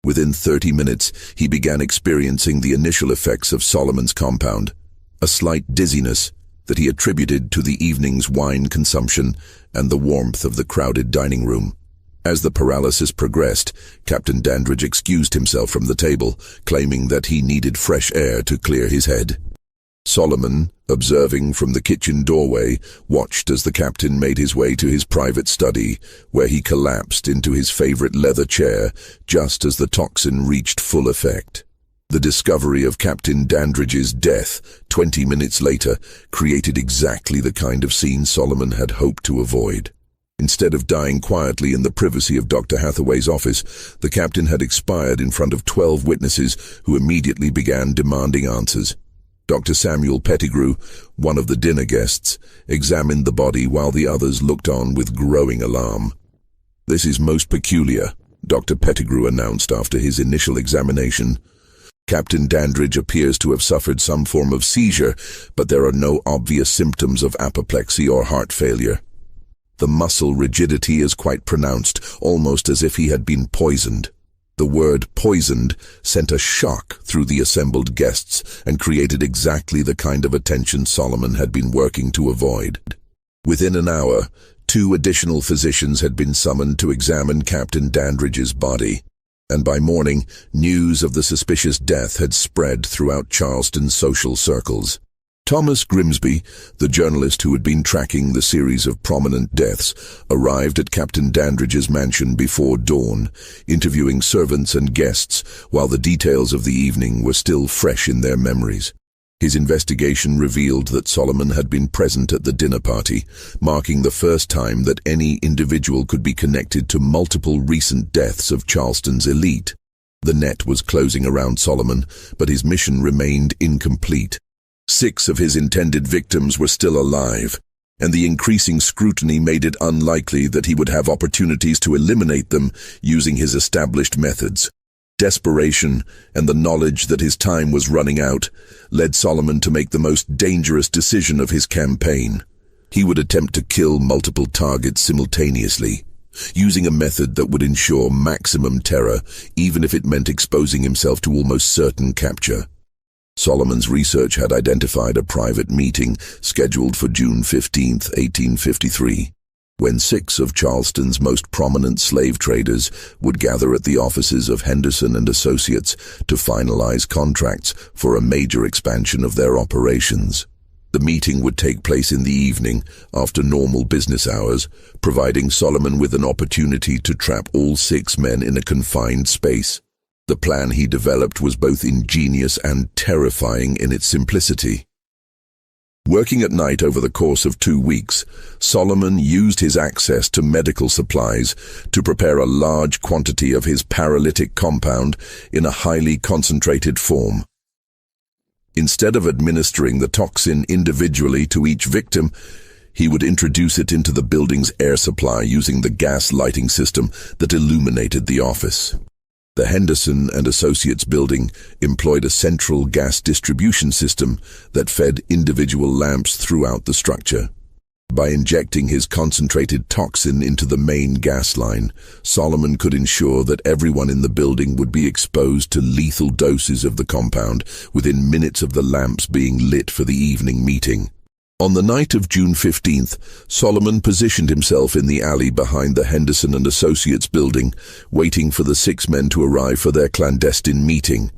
Within 30 minutes, he began experiencing the initial effects of Solomon's compound, a slight dizziness that he attributed to the evening's wine consumption and the warmth of the crowded dining room. As the paralysis progressed, Captain Dandridge excused himself from the table, claiming that he needed fresh air to clear his head. Solomon, observing from the kitchen doorway, watched as the captain made his way to his private study, where he collapsed into his favorite leather chair just as the toxin reached full effect. The discovery of Captain Dandridge's death 20 minutes later created exactly the kind of scene Solomon had hoped to avoid. Instead of dying quietly in the privacy of Dr. Hathaway's office, the captain had expired in front of 12 witnesses who immediately began demanding answers. Dr. Samuel Pettigrew, one of the dinner guests, examined the body while the others looked on with growing alarm. "This is most peculiar," Dr. Pettigrew announced after his initial examination. Captain Dandridge appears to have suffered some form of seizure, but there are no obvious symptoms of apoplexy or heart failure. The muscle rigidity is quite pronounced, almost as if he had been poisoned. The word poisoned sent a shock through the assembled guests and created exactly the kind of attention Solomon had been working to avoid. Within an hour, 2 additional physicians had been summoned to examine Captain Dandridge's body, and by morning, news of the suspicious death had spread throughout Charleston's social circles. Thomas Grimsby, the journalist who had been tracking the series of prominent deaths, arrived at Captain Dandridge's mansion before dawn, interviewing servants and guests while the details of the evening were still fresh in their memories. His investigation revealed that Solomon had been present at the dinner party, marking the first time that any individual could be connected to multiple recent deaths of Charleston's elite. The net was closing around Solomon, but his mission remained incomplete. 6 of his intended victims were still alive, and the increasing scrutiny made it unlikely that he would have opportunities to eliminate them using his established methods. Desperation and the knowledge that his time was running out led Solomon to make the most dangerous decision of his campaign. He would attempt to kill multiple targets simultaneously, using a method that would ensure maximum terror, even if it meant exposing himself to almost certain capture. Solomon's research had identified a private meeting scheduled for June 15, 1853, when 6 of Charleston's most prominent slave traders would gather at the offices of Henderson and Associates to finalize contracts for a major expansion of their operations. The meeting would take place in the evening, after normal business hours, providing Solomon with an opportunity to trap all 6 men in a confined space. The plan he developed was both ingenious and terrifying in its simplicity. Working at night over the course of 2 weeks, Solomon used his access to medical supplies to prepare a large quantity of his paralytic compound in a highly concentrated form. Instead of administering the toxin individually to each victim, he would introduce it into the building's air supply using the gas lighting system that illuminated the office. The Henderson and Associates building employed a central gas distribution system that fed individual lamps throughout the structure. By injecting his concentrated toxin into the main gas line, Solomon could ensure that everyone in the building would be exposed to lethal doses of the compound within minutes of the lamps being lit for the evening meeting. On the night of June 15th, Solomon positioned himself in the alley behind the Henderson and Associates building, waiting for the 6 men to arrive for their clandestine meeting.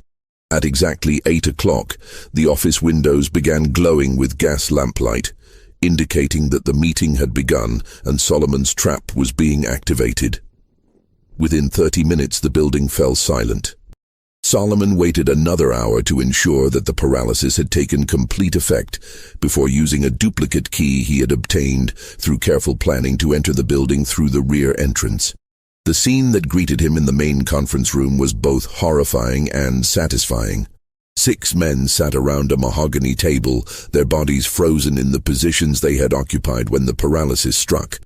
At exactly 8 o'clock, the office windows began glowing with gas lamplight, indicating that the meeting had begun and Solomon's trap was being activated. Within 30 minutes, the building fell silent. Solomon waited another hour to ensure that the paralysis had taken complete effect before using a duplicate key he had obtained through careful planning to enter the building through the rear entrance. The scene that greeted him in the main conference room was both horrifying and satisfying. 6 men sat around a mahogany table, their bodies frozen in the positions they had occupied when the paralysis struck.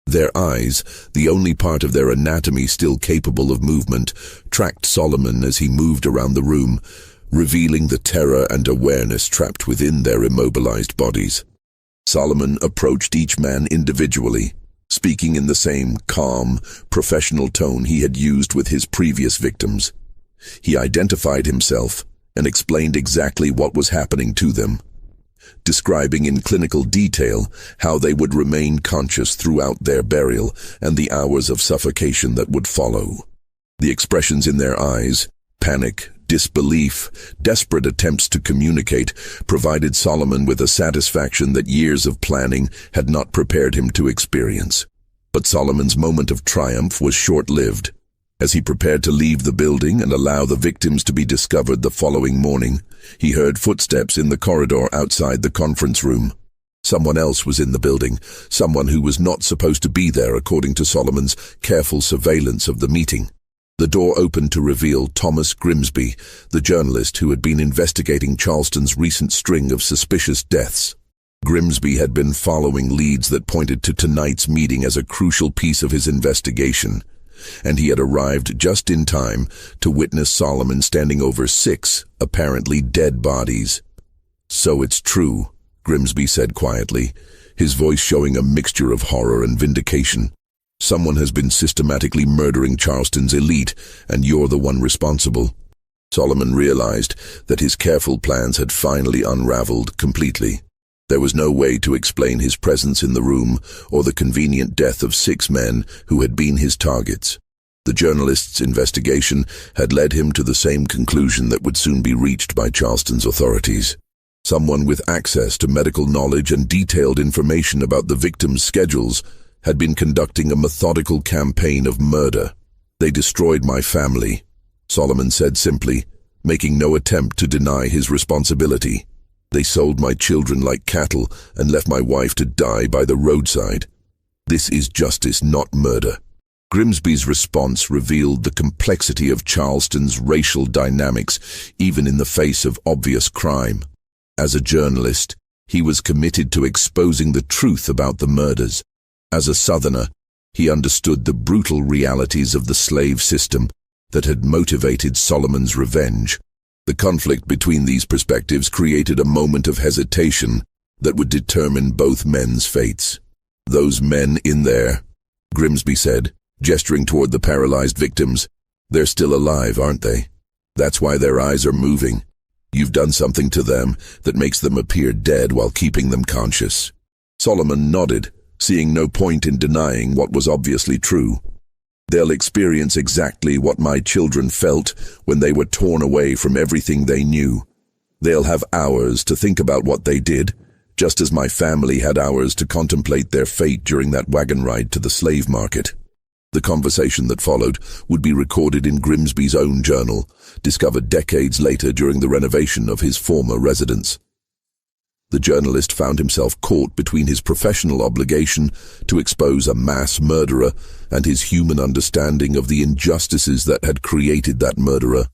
Their eyes, the only part of their anatomy still capable of movement, tracked Solomon as he moved around the room, revealing the terror and awareness trapped within their immobilized bodies. Solomon approached each man individually, speaking in the same calm, professional tone he had used with his previous victims. He identified himself and explained exactly what was happening to them, describing in clinical detail how they would remain conscious throughout their burial and the hours of suffocation that would follow. The expressions in their eyes, panic, disbelief, desperate attempts to communicate, provided Solomon with a satisfaction that years of planning had not prepared him to experience. But Solomon's moment of triumph was short-lived. As he prepared to leave the building and allow the victims to be discovered the following morning, he heard footsteps in the corridor outside the conference room. Someone else was in the building, someone who was not supposed to be there according to Solomon's careful surveillance of the meeting. The door opened to reveal Thomas Grimsby, the journalist who had been investigating Charleston's recent string of suspicious deaths. Grimsby had been following leads that pointed to tonight's meeting as a crucial piece of his investigation. and he had arrived just in time to witness Solomon standing over 6 apparently dead bodies. "So it's true," Grimsby said quietly, his voice showing a mixture of horror and vindication. "Someone has been systematically murdering Charleston's elite, and you're the one responsible." Solomon realized that his careful plans had finally unraveled completely. There was no way to explain his presence in the room or the convenient death of 6 men who had been his targets. The journalist's investigation had led him to the same conclusion that would soon be reached by Charleston's authorities. Someone with access to medical knowledge and detailed information about the victims' schedules had been conducting a methodical campaign of murder. "They destroyed my family," Solomon said simply, making no attempt to deny his responsibility. "They sold my children like cattle and left my wife to die by the roadside. This is justice, not murder." Grimsby's response revealed the complexity of Charleston's racial dynamics, even in the face of obvious crime. As a journalist, he was committed to exposing the truth about the murders. As a Southerner, he understood the brutal realities of the slave system that had motivated Solomon's revenge. The conflict between these perspectives created a moment of hesitation that would determine both men's fates. "Those men in there," Grimsby said, gesturing toward the paralyzed victims. "They're still alive, aren't they? That's why their eyes are moving. You've done something to them that makes them appear dead while keeping them conscious." Solomon nodded, seeing no point in denying what was obviously true. "They'll experience exactly what my children felt when they were torn away from everything they knew. They'll have hours to think about what they did, just as my family had hours to contemplate their fate during that wagon ride to the slave market." The conversation that followed would be recorded in Grimsby's own journal, discovered decades later during the renovation of his former residence. The journalist found himself caught between his professional obligation to expose a mass murderer and his human understanding of the injustices that had created that murderer.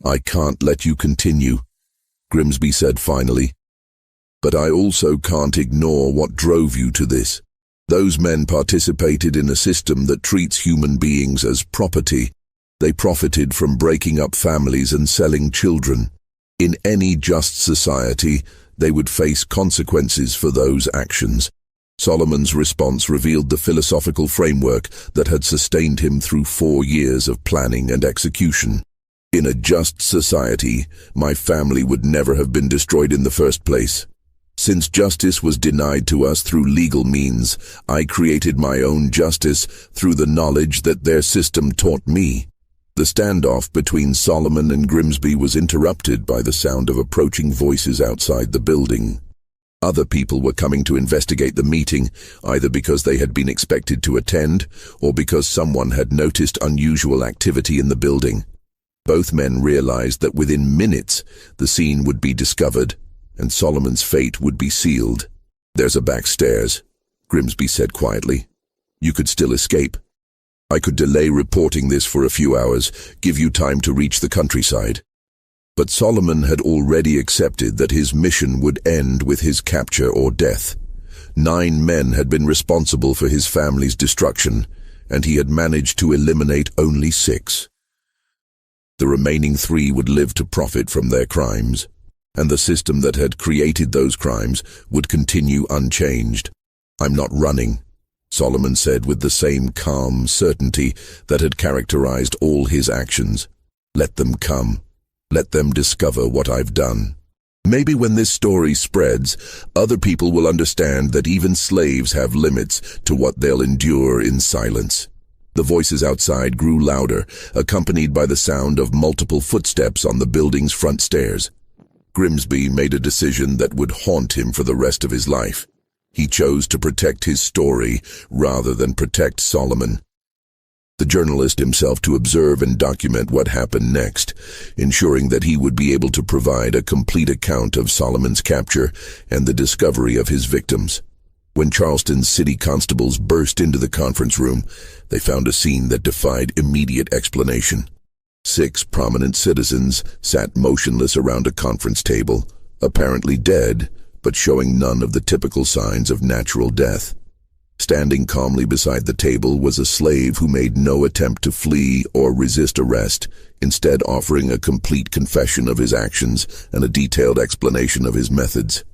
"I can't let you continue," Grimsby said finally. "But I also can't ignore what drove you to this. Those men participated in a system that treats human beings as property. They profited from breaking up families and selling children. In any just society, they would face consequences for those actions." Solomon's response revealed the philosophical framework that had sustained him through 4 years of planning and execution. "In a just society, my family would never have been destroyed in the first place. Since justice was denied to us through legal means, I created my own justice through the knowledge that their system taught me." The standoff between Solomon and Grimsby was interrupted by the sound of approaching voices outside the building. Other people were coming to investigate the meeting, either because they had been expected to attend or because someone had noticed unusual activity in the building. Both men realized that within minutes the scene would be discovered and Solomon's fate would be sealed. "There's a back stairs," Grimsby said quietly. "You could still escape. I could delay reporting this for a few hours, give you time to reach the countryside." But Solomon had already accepted that his mission would end with his capture or death. 9 men had been responsible for his family's destruction, and he had managed to eliminate only 6. The remaining 3 would live to profit from their crimes, and the system that had created those crimes would continue unchanged. "I'm not running," Solomon said with the same calm certainty that had characterized all his actions. "Let them come. Let them discover what I've done. Maybe when this story spreads, other people will understand that even slaves have limits to what they'll endure in silence." The voices outside grew louder, accompanied by the sound of multiple footsteps on the building's front stairs. Grimsby made a decision that would haunt him for the rest of his life. He chose to protect his story rather than protect Solomon. The journalist himself to observe and document what happened next, ensuring that he would be able to provide a complete account of Solomon's capture and the discovery of his victims. When Charleston's city constables burst into the conference room, they found a scene that defied immediate explanation. 6 prominent citizens sat motionless around a conference table, apparently dead, but showing none of the typical signs of natural death. Standing calmly beside the table was a slave who made no attempt to flee or resist arrest, instead offering a complete confession of his actions and a detailed explanation of his methods.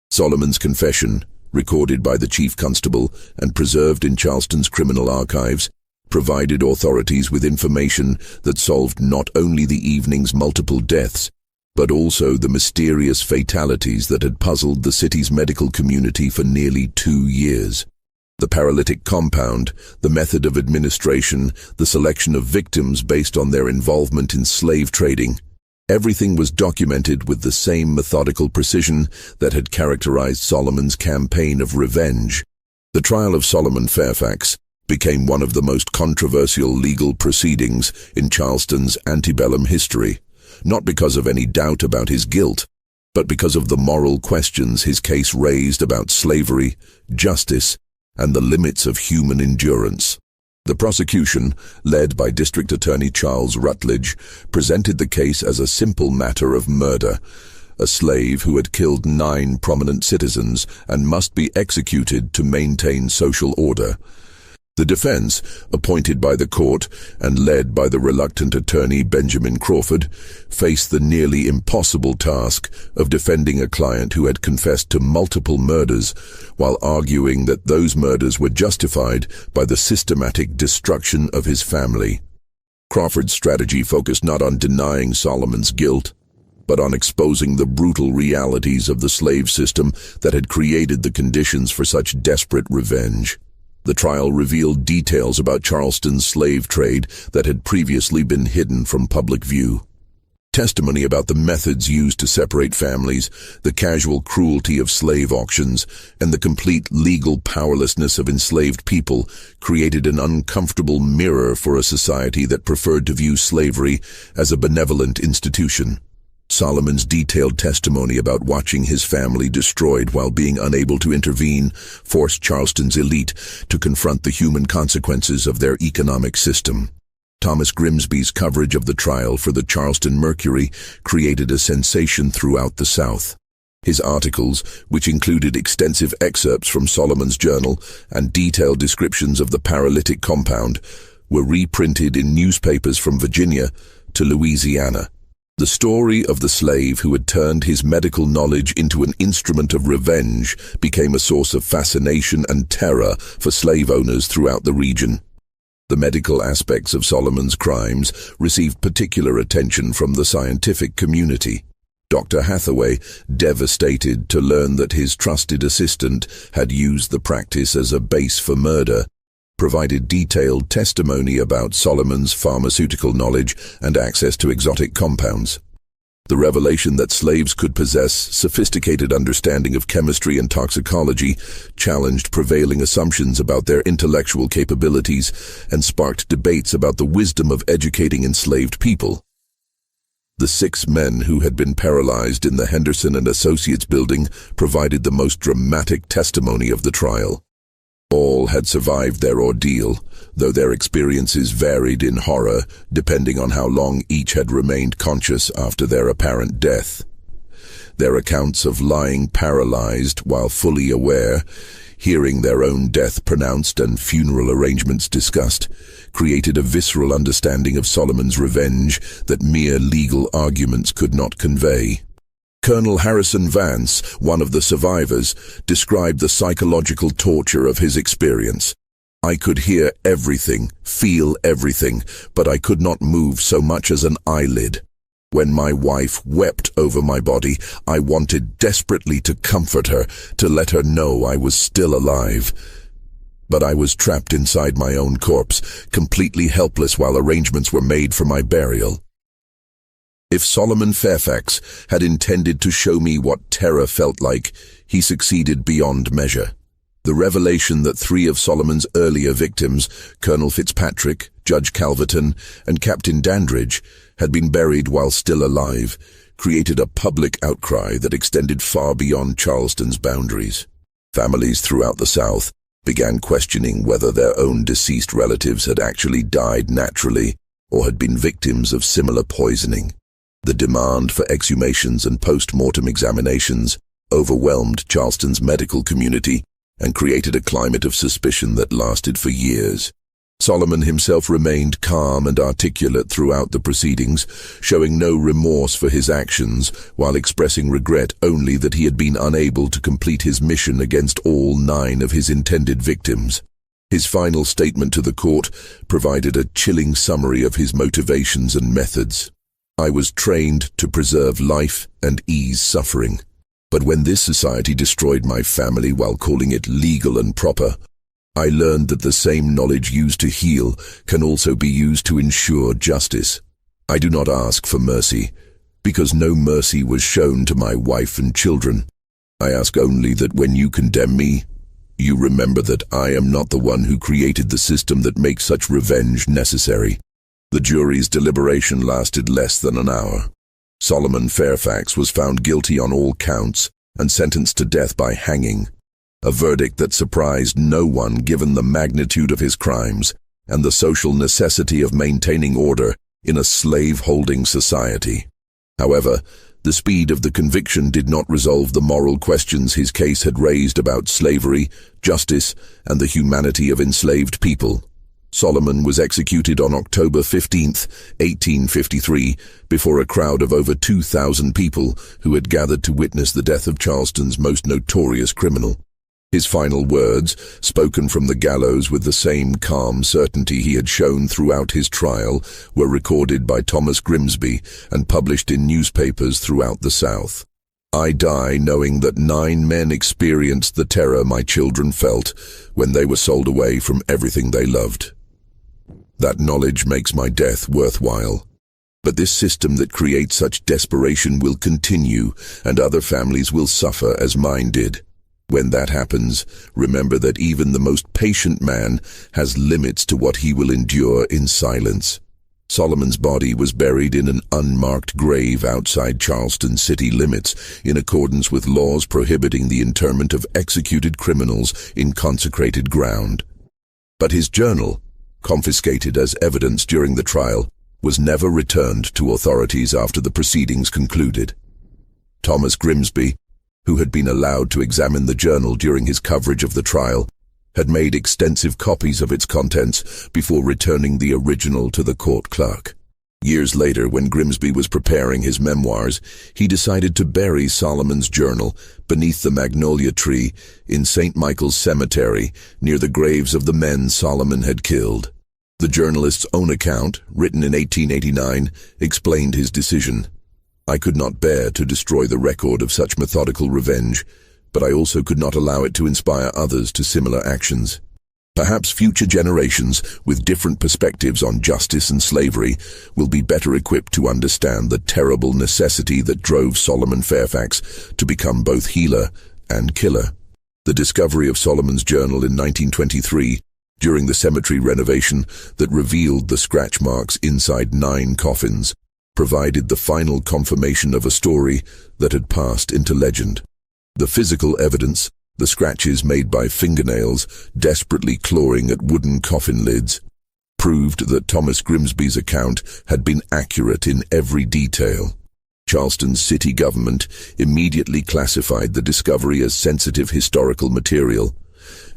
Solomon's confession, recorded by the chief constable and preserved in Charleston's criminal archives, provided authorities with information that solved not only the evening's multiple deaths, but also the mysterious fatalities that had puzzled the city's medical community for nearly 2 years. The paralytic compound, the method of administration, the selection of victims based on their involvement in slave trading. Everything was documented with the same methodical precision that had characterized Solomon's campaign of revenge. The trial of Solomon Fairfax became one of the most controversial legal proceedings in Charleston's antebellum history, not because of any doubt about his guilt, but because of the moral questions his case raised about slavery, justice, and the limits of human endurance. The prosecution, led by District Attorney Charles Rutledge, presented the case as a simple matter of murder, a slave who had killed 9 prominent citizens and must be executed to maintain social order. The defense, appointed by the court and led by the reluctant attorney Benjamin Crawford, faced the nearly impossible task of defending a client who had confessed to multiple murders, while arguing that those murders were justified by the systematic destruction of his family. Crawford's strategy focused not on denying Solomon's guilt, but on exposing the brutal realities of the slave system that had created the conditions for such desperate revenge. The trial revealed details about Charleston's slave trade that had previously been hidden from public view. Testimony about the methods used to separate families, the casual cruelty of slave auctions, and the complete legal powerlessness of enslaved people created an uncomfortable mirror for a society that preferred to view slavery as a benevolent institution. Solomon's detailed testimony about watching his family destroyed while being unable to intervene forced Charleston's elite to confront the human consequences of their economic system. Thomas Grimsby's coverage of the trial for the Charleston Mercury created a sensation throughout the South. His articles, which included extensive excerpts from Solomon's journal and detailed descriptions of the paralytic compound, were reprinted in newspapers from Virginia to Louisiana. The story of the slave who had turned his medical knowledge into an instrument of revenge became a source of fascination and terror for slave owners throughout the region. The medical aspects of Solomon's crimes received particular attention from the scientific community. Dr. Hathaway, devastated to learn that his trusted assistant had used the practice as a base for murder, provided detailed testimony about Solomon's pharmaceutical knowledge and access to exotic compounds. The revelation that slaves could possess sophisticated understanding of chemistry and toxicology challenged prevailing assumptions about their intellectual capabilities and sparked debates about the wisdom of educating enslaved people. The 6 men who had been paralyzed in the Henderson and Associates building provided the most dramatic testimony of the trial. All had survived their ordeal, though their experiences varied in horror depending on how long each had remained conscious after their apparent death. Their accounts of lying paralyzed while fully aware, hearing their own death pronounced and funeral arrangements discussed, created a visceral understanding of Solomon's revenge that mere legal arguments could not convey. Colonel Harrison Vance, one of the survivors, described the psychological torture of his experience. "I could hear everything, feel everything, but I could not move so much as an eyelid. When my wife wept over my body, I wanted desperately to comfort her, to let her know I was still alive. But I was trapped inside my own corpse, completely helpless while arrangements were made for my burial." If Solomon Fairfax had intended to show me what terror felt like, he succeeded beyond measure. The revelation that 3 of Solomon's earlier victims, Colonel Fitzpatrick, Judge Calverton, and Captain Dandridge, had been buried while still alive, created a public outcry that extended far beyond Charleston's boundaries. Families throughout the South began questioning whether their own deceased relatives had actually died naturally or had been victims of similar poisoning. The demand for exhumations and post-mortem examinations overwhelmed Charleston's medical community and created a climate of suspicion that lasted for years. Solomon himself remained calm and articulate throughout the proceedings, showing no remorse for his actions, while expressing regret only that he had been unable to complete his mission against all 9 of his intended victims. His final statement to the court provided a chilling summary of his motivations and methods. "I was trained to preserve life and ease suffering. But when this society destroyed my family while calling it legal and proper, I learned that the same knowledge used to heal can also be used to ensure justice. I do not ask for mercy, because no mercy was shown to my wife and children. I ask only that when you condemn me, you remember that I am not the one who created the system that makes such revenge necessary." The jury's deliberation lasted less than an hour. Solomon Fairfax was found guilty on all counts and sentenced to death by hanging, a verdict that surprised no one given the magnitude of his crimes and the social necessity of maintaining order in a slave-holding society. However, the speed of the conviction did not resolve the moral questions his case had raised about slavery, justice, and the humanity of enslaved people. Solomon was executed on October 15, 1853, before a crowd of over 2,000 people who had gathered to witness the death of Charleston's most notorious criminal. His final words, spoken from the gallows with the same calm certainty he had shown throughout his trial, were recorded by Thomas Grimsby and published in newspapers throughout the South. "I die knowing that 9 men experienced the terror my children felt when they were sold away from everything they loved. That knowledge makes my death worthwhile. But this system that creates such desperation will continue, and other families will suffer as mine did. When that happens, remember that even the most patient man has limits to what he will endure in silence." Solomon's body was buried in an unmarked grave outside Charleston city limits, in accordance with laws prohibiting the interment of executed criminals in consecrated ground. But his journal, confiscated as evidence during the trial, was never returned to authorities after the proceedings concluded. Thomas Grimsby, who had been allowed to examine the journal during his coverage of the trial, had made extensive copies of its contents before returning the original to the court clerk. Years later, when Grimsby was preparing his memoirs, he decided to bury Solomon's journal beneath the magnolia tree in St. Michael's Cemetery, near the graves of the men Solomon had killed. The journalist's own account, written in 1889, explained his decision. "I could not bear to destroy the record of such methodical revenge, but I also could not allow it to inspire others to similar actions. Perhaps future generations, with different perspectives on justice and slavery, will be better equipped to understand the terrible necessity that drove Solomon Fairfax to become both healer and killer." The discovery of Solomon's journal in 1923, during the cemetery renovation that revealed the scratch marks inside 9 coffins, provided the final confirmation of a story that had passed into legend. The physical evidence, the scratches made by fingernails desperately clawing at wooden coffin lids, proved that Thomas Grimsby's account had been accurate in every detail. Charleston's city government immediately classified the discovery as sensitive historical material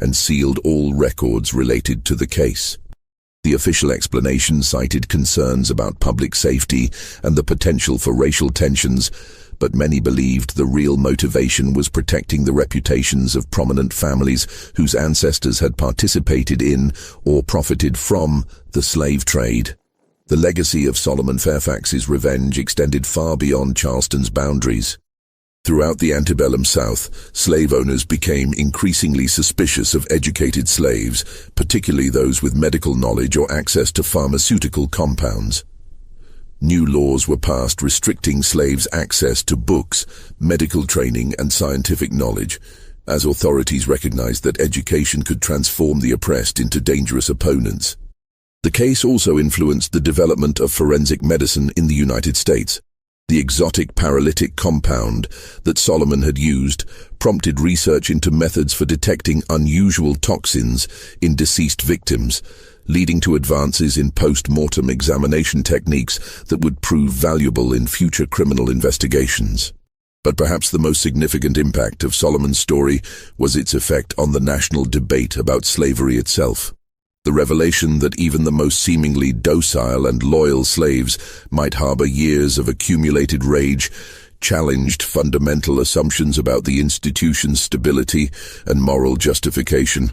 and sealed all records related to the case. The official explanation cited concerns about public safety and the potential for racial tensions, but many believed the real motivation was protecting the reputations of prominent families whose ancestors had participated in or profited from the slave trade. The legacy of Solomon Fairfax's revenge extended far beyond Charleston's boundaries. Throughout the antebellum South, slave owners became increasingly suspicious of educated slaves, particularly those with medical knowledge or access to pharmaceutical compounds. New laws were passed restricting slaves' access to books, medical training, and scientific knowledge, as authorities recognized that education could transform the oppressed into dangerous opponents. The case also influenced the development of forensic medicine in the United States. The exotic paralytic compound that Solomon had used prompted research into methods for detecting unusual toxins in deceased victims, leading to advances in post-mortem examination techniques that would prove valuable in future criminal investigations. But perhaps the most significant impact of Solomon's story was its effect on the national debate about slavery itself. The revelation that even the most seemingly docile and loyal slaves might harbor years of accumulated rage challenged fundamental assumptions about the institution's stability and moral justification.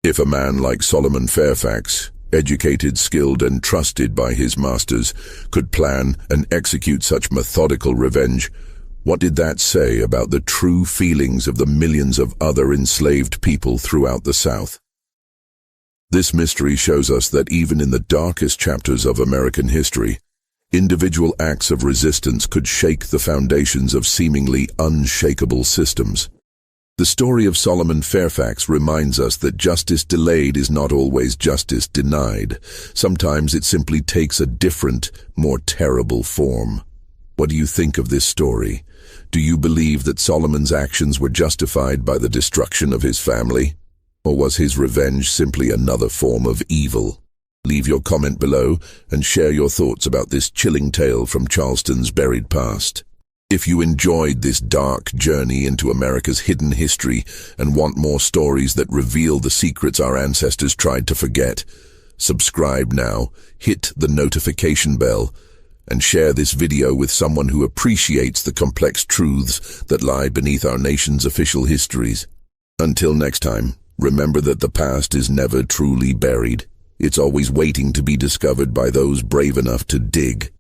If a man like Solomon Fairfax, educated, skilled, and trusted by his masters, could plan and execute such methodical revenge, what did that say about the true feelings of the millions of other enslaved people throughout the South? This mystery shows us that even in the darkest chapters of American history, individual acts of resistance could shake the foundations of seemingly unshakable systems. The story of Solomon Fairfax reminds us that justice delayed is not always justice denied. Sometimes it simply takes a different, more terrible form. What do you think of this story? Do you believe that Solomon's actions were justified by the destruction of his family? Or was his revenge simply another form of evil? Leave your comment below and share your thoughts about this chilling tale from Charleston's buried past. If you enjoyed this dark journey into America's hidden history and want more stories that reveal the secrets our ancestors tried to forget, subscribe now, hit the notification bell, and share this video with someone who appreciates the complex truths that lie beneath our nation's official histories. Until next time, remember that the past is never truly buried. It's always waiting to be discovered by those brave enough to dig.